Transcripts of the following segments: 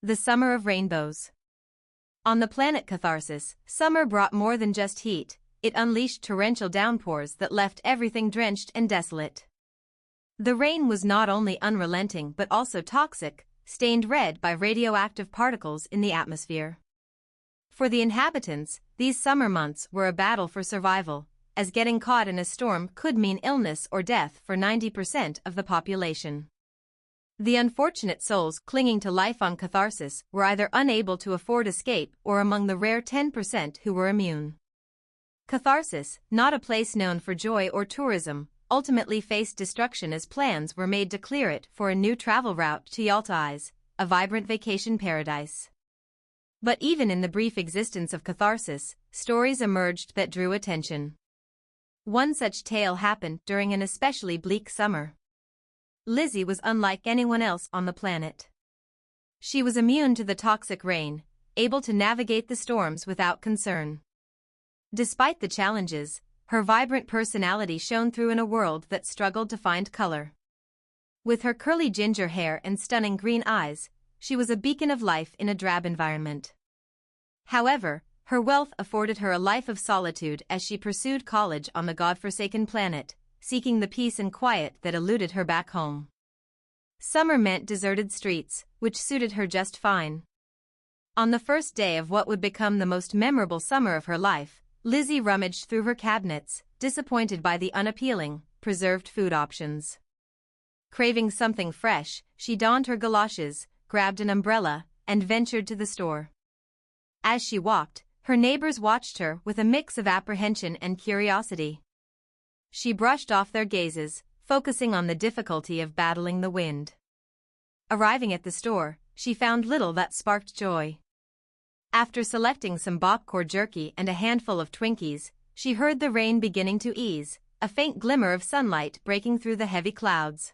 The Summer of Rainbows. On the planet Catharsis, summer brought more than just heat, it unleashed torrential downpours that left everything drenched and desolate. The rain was not only unrelenting but also toxic, stained red by radioactive particles in the atmosphere. For the inhabitants, these summer months were a battle for survival, as getting caught in a storm could mean illness or death for 90% of the population. The unfortunate souls clinging to life on Catharsis were either unable to afford escape or among the rare 10% who were immune. Catharsis, not a place known for joy or tourism, ultimately faced destruction as plans were made to clear it for a new travel route to Yalta, a vibrant vacation paradise. But even in the brief existence of Catharsis, stories emerged that drew attention. One such tale happened during an especially bleak summer. Lizzie was unlike anyone else on the planet. She was immune to the toxic rain, able to navigate the storms without concern. Despite the challenges, her vibrant personality shone through in a world that struggled to find color. With her curly ginger hair and stunning green eyes, she was a beacon of life in a drab environment. However, her wealth afforded her a life of solitude as she pursued college on the godforsaken planet, seeking the peace and quiet that eluded her back home. Summer meant deserted streets, which suited her just fine. On the first day of what would become the most memorable summer of her life, Lizzie rummaged through her cabinets, disappointed by the unappealing, preserved food options. Craving something fresh, she donned her galoshes, grabbed an umbrella, and ventured to the store. As she walked, her neighbors watched her with a mix of apprehension and curiosity. She brushed off their gazes, focusing on the difficulty of battling the wind. Arriving at the store, she found little that sparked joy. After selecting some popcorn jerky and a handful of Twinkies, she heard the rain beginning to ease, a faint glimmer of sunlight breaking through the heavy clouds.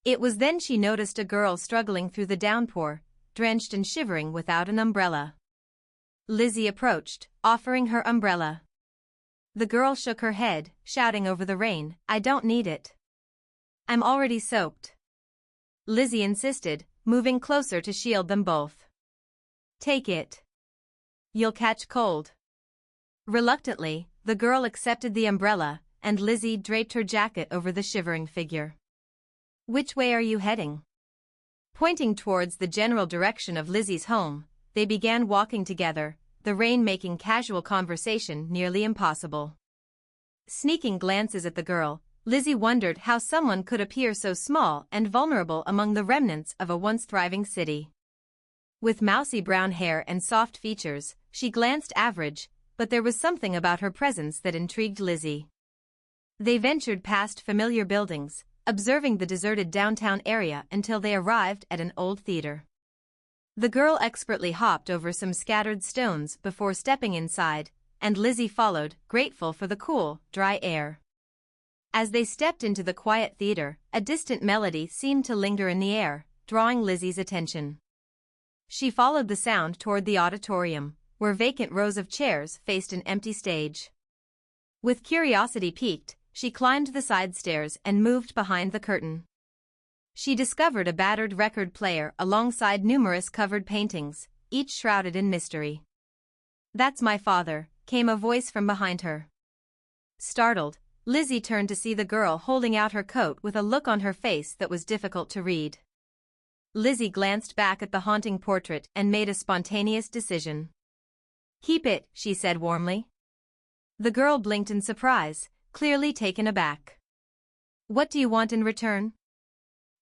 It was then she noticed a girl struggling through the downpour, drenched and shivering without an umbrella. Lizzie approached, offering her umbrella. The girl shook her head, shouting over the rain, "I don't need it. I'm already soaked." Lizzie insisted, moving closer to shield them both. "Take it. You'll catch cold." Reluctantly, the girl accepted the umbrella, and Lizzie draped her jacket over the shivering figure. "Which way are you heading?" Pointing towards the general direction of Lizzie's home, they began walking together, the rain making casual conversation nearly impossible. Sneaking glances at the girl, Lizzie wondered how someone could appear so small and vulnerable among the remnants of a once thriving city. With mousy brown hair and soft features, she glanced average, but there was something about her presence that intrigued Lizzie. They ventured past familiar buildings, observing the deserted downtown area until they arrived at an old theater. The girl expertly hopped over some scattered stones before stepping inside, and Lizzie followed, grateful for the cool, dry air. As they stepped into the quiet theater, a distant melody seemed to linger in the air, drawing Lizzie's attention. She followed the sound toward the auditorium, where vacant rows of chairs faced an empty stage. With curiosity piqued, she climbed the side stairs and moved behind the curtain. She discovered a battered record player alongside numerous covered paintings, each shrouded in mystery. "That's my father," came a voice from behind her. Startled, Lizzie turned to see the girl holding out her coat with a look on her face that was difficult to read. Lizzie glanced back at the haunting portrait and made a spontaneous decision. "Keep it," she said warmly. The girl blinked in surprise, clearly taken aback. "What do you want in return?"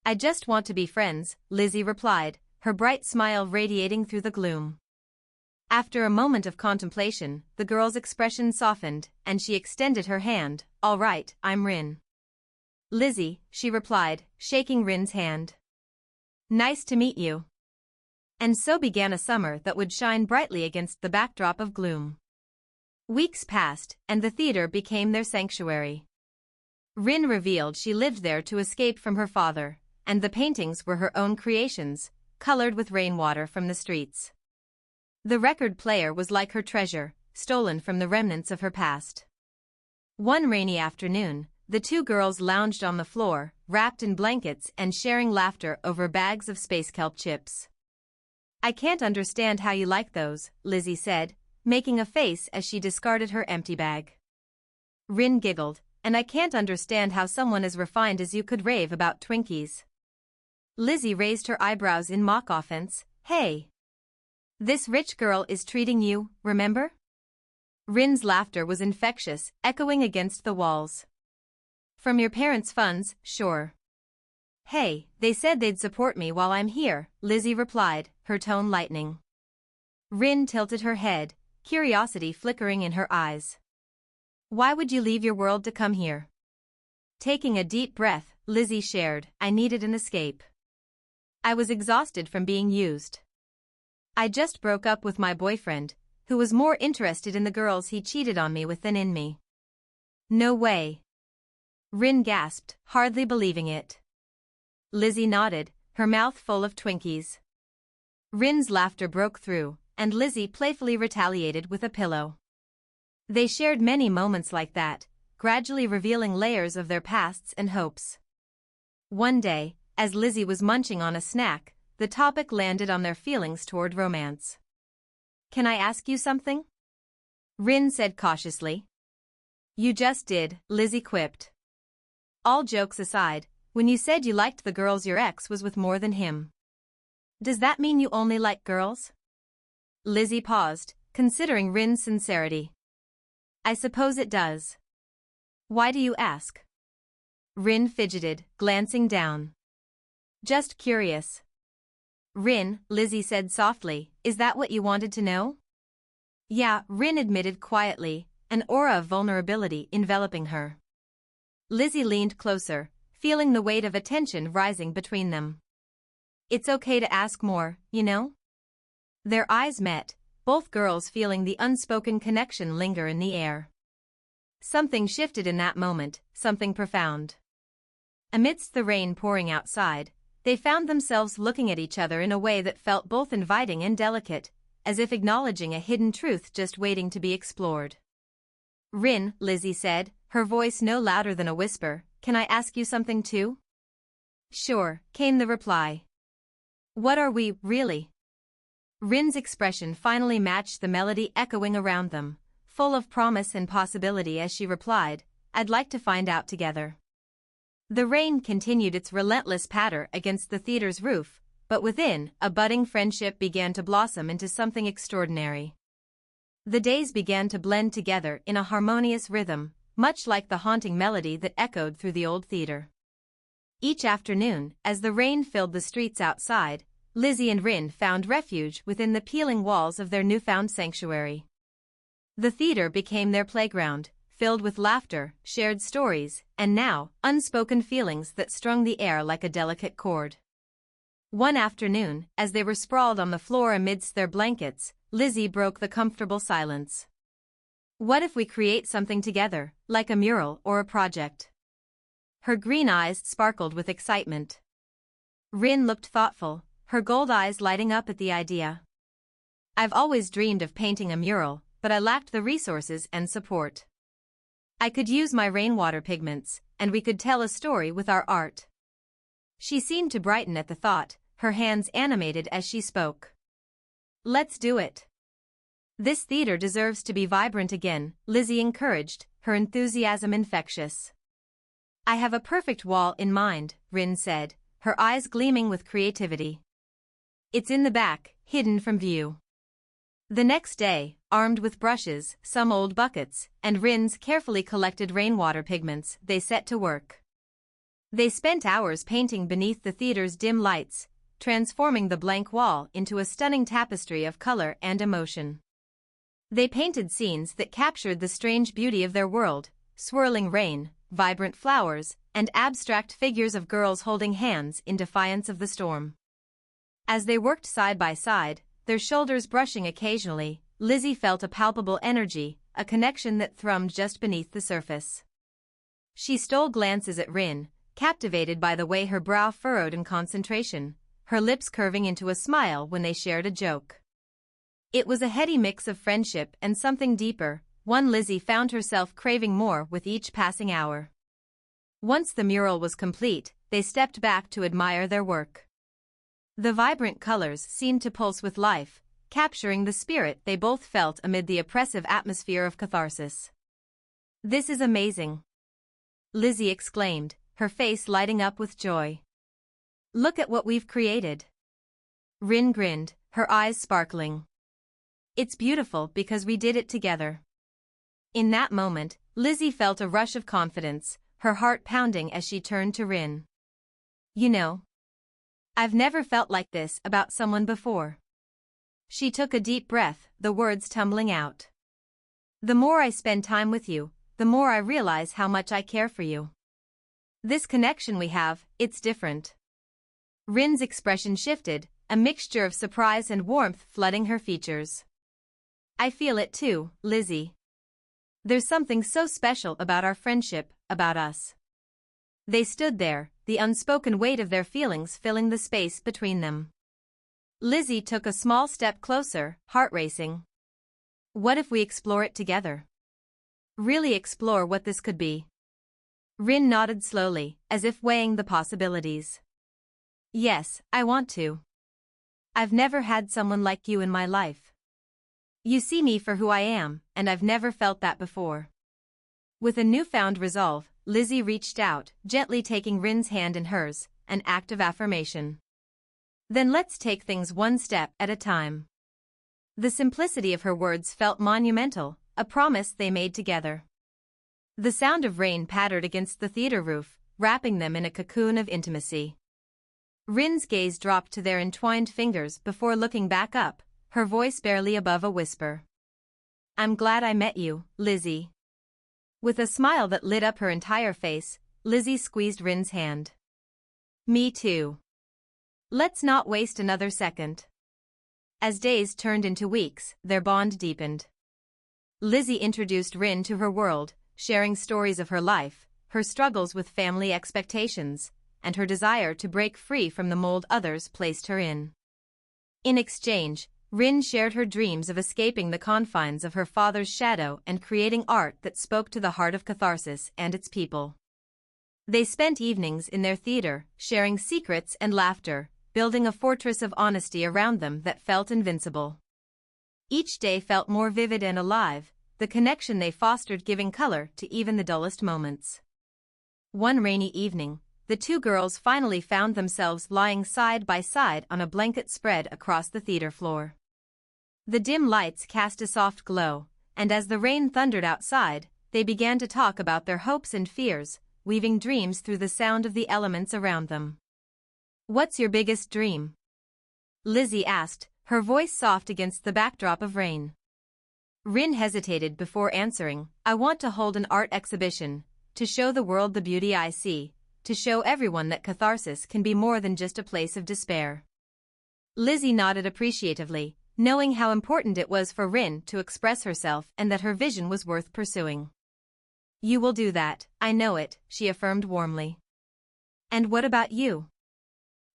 "I just want to be friends," Lizzie replied, her bright smile radiating through the gloom. After a moment of contemplation, the girl's expression softened, and she extended her hand. "All right, I'm Rin." "Lizzie," she replied, shaking Rin's hand. "Nice to meet you." And so began a summer that would shine brightly against the backdrop of gloom. Weeks passed, and the theater became their sanctuary. Rin revealed she lived there to escape from her father, and the paintings were her own creations, colored with rainwater from the streets. The record player was like her treasure, stolen from the remnants of her past. One rainy afternoon, the two girls lounged on the floor, wrapped in blankets and sharing laughter over bags of space kelp chips. I can't understand how you like those, Lizzie said, making a face as she discarded her empty bag. Rin giggled, and I can't understand how someone as refined as you could rave about Twinkies. Lizzie raised her eyebrows in mock offense. Hey! This rich girl is treating you, remember? Rin's laughter was infectious, echoing against the walls. From your parents' funds, sure. Hey, they said they'd support me while I'm here, Lizzie replied, her tone lightening. Rin tilted her head, curiosity flickering in her eyes. Why would you leave your world to come here? Taking a deep breath, Lizzie shared, I needed an escape. I was exhausted from being used. I just broke up with my boyfriend, who was more interested in the girls he cheated on me with than in me. No way. Rin gasped, hardly believing it. Lizzie nodded, her mouth full of Twinkies. Rin's laughter broke through, and Lizzie playfully retaliated with a pillow. They shared many moments like that, gradually revealing layers of their pasts and hopes. One day, as Lizzie was munching on a snack, the topic landed on their feelings toward romance. Can I ask you something? Rin said cautiously. You just did, Lizzie quipped. All jokes aside, when you said you liked the girls your ex was with more than him. Does that mean you only like girls? Lizzie paused, considering Rin's sincerity. I suppose it does. Why do you ask? Rin fidgeted, glancing down. Just curious. Rin, Lizzie said softly, is that what you wanted to know? Yeah, Rin admitted quietly, an aura of vulnerability enveloping her. Lizzie leaned closer, feeling the weight of attention rising between them. It's okay to ask more, you know? Their eyes met, both girls feeling the unspoken connection linger in the air. Something shifted in that moment, something profound. Amidst the rain pouring outside, they found themselves looking at each other in a way that felt both inviting and delicate, as if acknowledging a hidden truth just waiting to be explored. Rin, Lizzie said, her voice no louder than a whisper, can I ask you something too? Sure, came the reply. What are we, really? Rin's expression finally matched the melody echoing around them, full of promise and possibility as she replied, I'd like to find out together. The rain continued its relentless patter against the theater's roof, but within, a budding friendship began to blossom into something extraordinary. The days began to blend together in a harmonious rhythm, much like the haunting melody that echoed through the old theater. Each afternoon, as the rain filled the streets outside, Lizzie and Rin found refuge within the peeling walls of their newfound sanctuary. The theater became their playground, filled with laughter, shared stories, and now, unspoken feelings that strung the air like a delicate chord. One afternoon, as they were sprawled on the floor amidst their blankets, Lizzie broke the comfortable silence. What if we create something together, like a mural or a project? Her green eyes sparkled with excitement. Rin looked thoughtful, her gold eyes lighting up at the idea. I've always dreamed of painting a mural, but I lacked the resources and support. I could use my rainwater pigments, and we could tell a story with our art. She seemed to brighten at the thought, her hands animated as she spoke. Let's do it. This theater deserves to be vibrant again, Lizzie encouraged, her enthusiasm infectious. I have a perfect wall in mind, Rin said, her eyes gleaming with creativity. It's in the back, hidden from view. The next day, armed with brushes, some old buckets, and Rin's carefully collected rainwater pigments, they set to work. They spent hours painting beneath the theater's dim lights, transforming the blank wall into a stunning tapestry of color and emotion. They painted scenes that captured the strange beauty of their world, swirling rain, vibrant flowers, and abstract figures of girls holding hands in defiance of the storm. As they worked side by side, their shoulders brushing occasionally, Lizzie felt a palpable energy, a connection that thrummed just beneath the surface. She stole glances at Rin, captivated by the way her brow furrowed in concentration, her lips curving into a smile when they shared a joke. It was a heady mix of friendship and something deeper, one Lizzie found herself craving more with each passing hour. Once the mural was complete, they stepped back to admire their work. The vibrant colors seemed to pulse with life, capturing the spirit they both felt amid the oppressive atmosphere of catharsis. "This is amazing," Lizzie exclaimed, her face lighting up with joy. "Look at what we've created." Rin grinned, her eyes sparkling. "It's beautiful because we did it together." In that moment, Lizzie felt a rush of confidence, her heart pounding as she turned to Rin. "You know, I've never felt like this about someone before." She took a deep breath, the words tumbling out. "The more I spend time with you, the more I realize how much I care for you. This connection we have, it's different." Rin's expression shifted, a mixture of surprise and warmth flooding her features. "I feel it too, Lizzie. There's something so special about our friendship, about us." They stood there, the unspoken weight of their feelings filling the space between them. Lizzie took a small step closer, heart racing. "What if we explore it together? Really explore what this could be?" Rin nodded slowly, as if weighing the possibilities. "Yes, I want to. I've never had someone like you in my life. You see me for who I am, and I've never felt that before." With a newfound resolve, Lizzie reached out, gently taking Rin's hand in hers, an act of affirmation. "Then let's take things one step at a time." The simplicity of her words felt monumental, a promise they made together. The sound of rain pattered against the theater roof, wrapping them in a cocoon of intimacy. Rin's gaze dropped to their entwined fingers before looking back up, her voice barely above a whisper. "I'm glad I met you, Lizzie." With a smile that lit up her entire face, Lizzie squeezed Rin's hand. "Me too. Let's not waste another second." As days turned into weeks, their bond deepened. Lizzie introduced Rin to her world, sharing stories of her life, her struggles with family expectations, and her desire to break free from the mold others placed her in. In exchange, Rin shared her dreams of escaping the confines of her father's shadow and creating art that spoke to the heart of catharsis and its people. They spent evenings in their theater, sharing secrets and laughter, building a fortress of honesty around them that felt invincible. Each day felt more vivid and alive, the connection they fostered giving color to even the dullest moments. One rainy evening, the two girls finally found themselves lying side by side on a blanket spread across the theater floor. The dim lights cast a soft glow, and as the rain thundered outside, they began to talk about their hopes and fears, weaving dreams through the sound of the elements around them. "What's your biggest dream?" Lizzie asked, her voice soft against the backdrop of rain. Rin hesitated before answering. "I want to hold an art exhibition, to show the world the beauty I see, to show everyone that catharsis can be more than just a place of despair." Lizzie nodded appreciatively, knowing how important it was for Rin to express herself and that her vision was worth pursuing. "You will do that, I know it," she affirmed warmly. "And what about you?"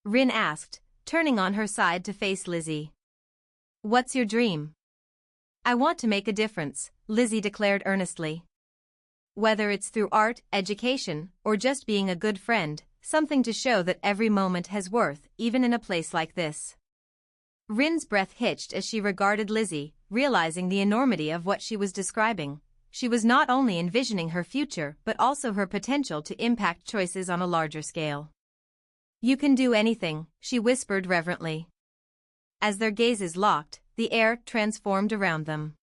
Rin asked, turning on her side to face Lizzie. "What's your dream?" "I want to make a difference," Lizzie declared earnestly. "Whether it's through art, education, or just being a good friend, something to show that every moment has worth, even in a place like this." Rin's breath hitched as she regarded Lizzie, realizing the enormity of what she was describing. She was not only envisioning her future but also her potential to impact choices on a larger scale. "You can do anything," she whispered reverently. As their gazes locked, the air transformed around them.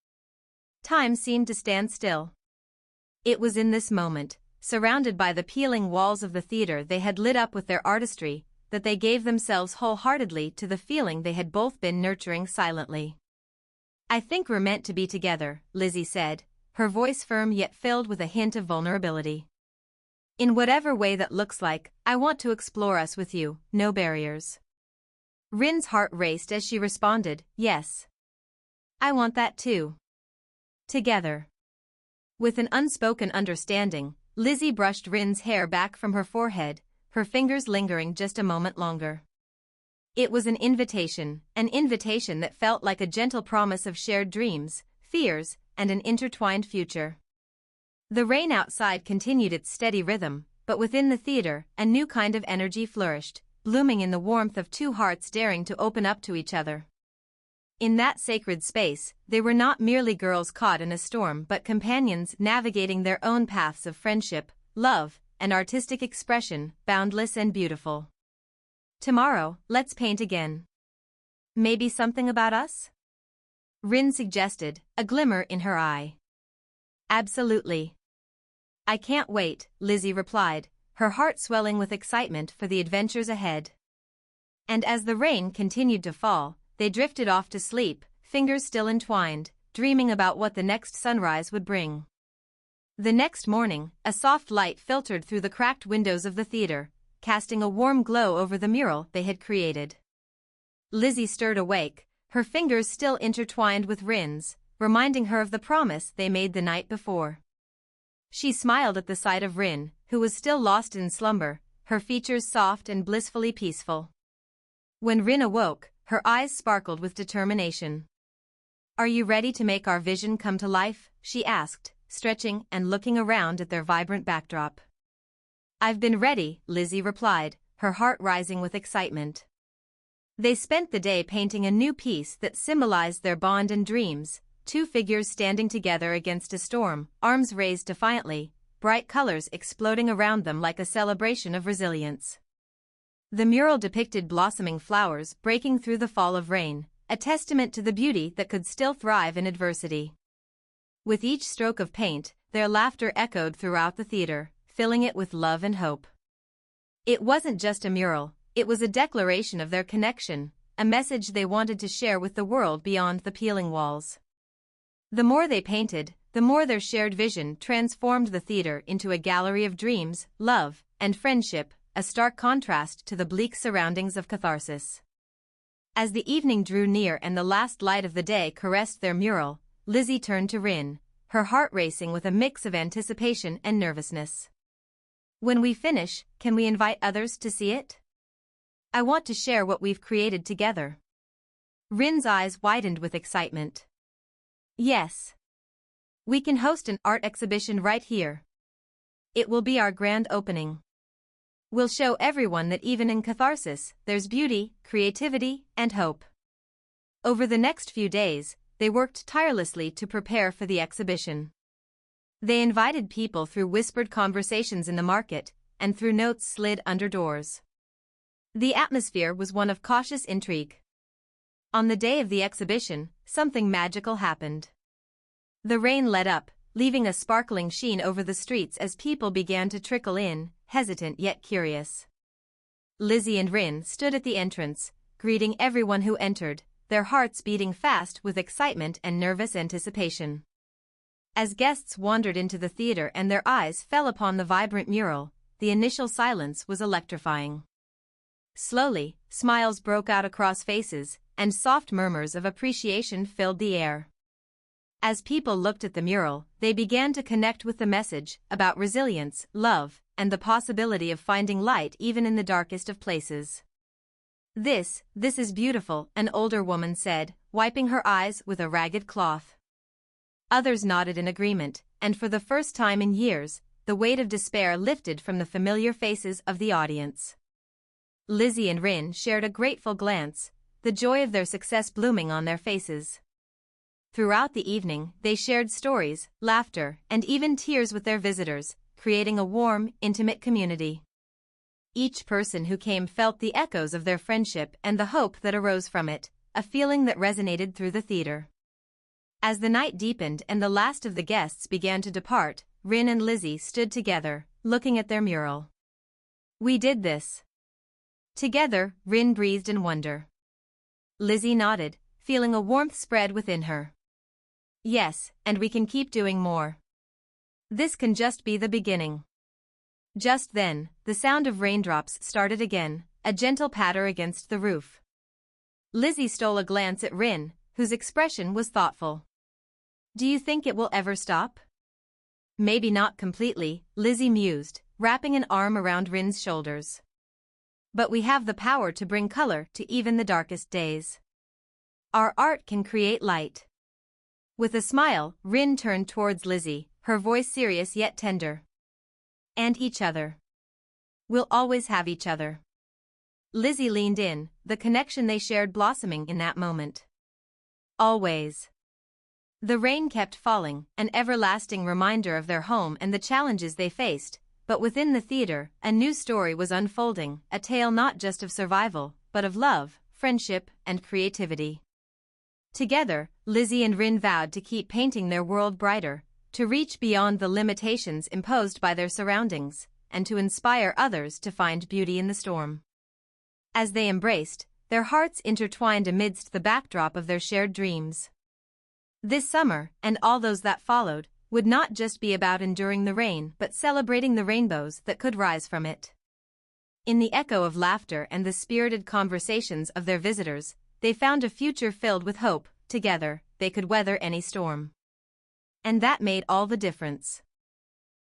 Time seemed to stand still. It was in this moment, surrounded by the peeling walls of the theater they had lit up with their artistry, that they gave themselves wholeheartedly to the feeling they had both been nurturing silently. "I think we're meant to be together," Lizzie said, her voice firm yet filled with a hint of vulnerability. "In whatever way that looks like, I want to explore us with you, no barriers." Rin's heart raced as she responded, "Yes. I want that too. Together." With an unspoken understanding, Lizzie brushed Rin's hair back from her forehead, her fingers lingering just a moment longer. It was an invitation that felt like a gentle promise of shared dreams, fears, and an intertwined future. The rain outside continued its steady rhythm, but within the theater, a new kind of energy flourished, blooming in the warmth of two hearts daring to open up to each other. In that sacred space, they were not merely girls caught in a storm but companions navigating their own paths of friendship, love, and artistic expression, boundless and beautiful. Tomorrow, let's paint again. Maybe something about us? Rin suggested, a glimmer in her eye. Absolutely. I can't wait, Lizzie replied, her heart swelling with excitement for the adventures ahead. And as the rain continued to fall, they drifted off to sleep, fingers still entwined, dreaming about what the next sunrise would bring. The next morning, a soft light filtered through the cracked windows of the theater, casting a warm glow over the mural they had created. Lizzie stirred awake, her fingers still intertwined with Rin's, reminding her of the promise they made the night before. She smiled at the sight of Rin, who was still lost in slumber, her features soft and blissfully peaceful. When Rin awoke, her eyes sparkled with determination. Are you ready to make our vision come to life? She asked, stretching and looking around at their vibrant backdrop. I've been ready, Lizzie replied, her heart rising with excitement. They spent the day painting a new piece that symbolized their bond and dreams, two figures standing together against a storm, arms raised defiantly, bright colors exploding around them like a celebration of resilience. The mural depicted blossoming flowers breaking through the fall of rain, a testament to the beauty that could still thrive in adversity. With each stroke of paint, their laughter echoed throughout the theater, filling it with love and hope. It wasn't just a mural, it was a declaration of their connection, a message they wanted to share with the world beyond the peeling walls. The more they painted, the more their shared vision transformed the theater into a gallery of dreams, love, and friendship, a stark contrast to the bleak surroundings of Catharsis. As the evening drew near and the last light of the day caressed their mural, Lizzie turned to Rin, her heart racing with a mix of anticipation and nervousness. When we finish, can we invite others to see it? I want to share what we've created together. Rin's eyes widened with excitement. Yes. We can host an art exhibition right here. It will be our grand opening. We'll show everyone that even in Catharsis, there's beauty, creativity, and hope. Over the next few days, they worked tirelessly to prepare for the exhibition. They invited people through whispered conversations in the market, and through notes slid under doors. The atmosphere was one of cautious intrigue. On the day of the exhibition, something magical happened. The rain let up, leaving a sparkling sheen over the streets as people began to trickle in, hesitant yet curious. Lizzie and Rin stood at the entrance, greeting everyone who entered, their hearts beating fast with excitement and nervous anticipation. As guests wandered into the theater and their eyes fell upon the vibrant mural, the initial silence was electrifying. Slowly, smiles broke out across faces, and soft murmurs of appreciation filled the air. As people looked at the mural, they began to connect with the message about resilience, love, and the possibility of finding light even in the darkest of places. This is beautiful," an older woman said, wiping her eyes with a ragged cloth. Others nodded in agreement, and for the first time in years, the weight of despair lifted from the familiar faces of the audience. Lizzie and Rin shared a grateful glance, the joy of their success blooming on their faces. Throughout the evening, they shared stories, laughter, and even tears with their visitors, creating a warm, intimate community. Each person who came felt the echoes of their friendship and the hope that arose from it, a feeling that resonated through the theater. As the night deepened and the last of the guests began to depart, Rin and Lizzie stood together, looking at their mural. "We did this." Together, Rin breathed in wonder. Lizzie nodded, feeling a warmth spread within her. "Yes, and we can keep doing more. This can just be the beginning." Just then, the sound of raindrops started again, a gentle patter against the roof. Lizzie stole a glance at Rin, whose expression was thoughtful. "Do you think it will ever stop?" "Maybe not completely," Lizzie mused, wrapping an arm around Rin's shoulders. "But we have the power to bring color to even the darkest days. Our art can create light." With a smile, Rin turned towards Lizzie, her voice serious yet tender. "And each other. We'll always have each other." Lizzie leaned in, the connection they shared blossoming in that moment. Always. The rain kept falling, an everlasting reminder of their home and the challenges they faced, but within the theater, a new story was unfolding, a tale not just of survival, but of love, friendship, and creativity. Together, Lizzie and Rin vowed to keep painting their world brighter, to reach beyond the limitations imposed by their surroundings, and to inspire others to find beauty in the storm. As they embraced, their hearts intertwined amidst the backdrop of their shared dreams. This summer, and all those that followed, would not just be about enduring the rain but celebrating the rainbows that could rise from it. In the echo of laughter and the spirited conversations of their visitors, they found a future filled with hope. Together, they could weather any storm. And that made all the difference.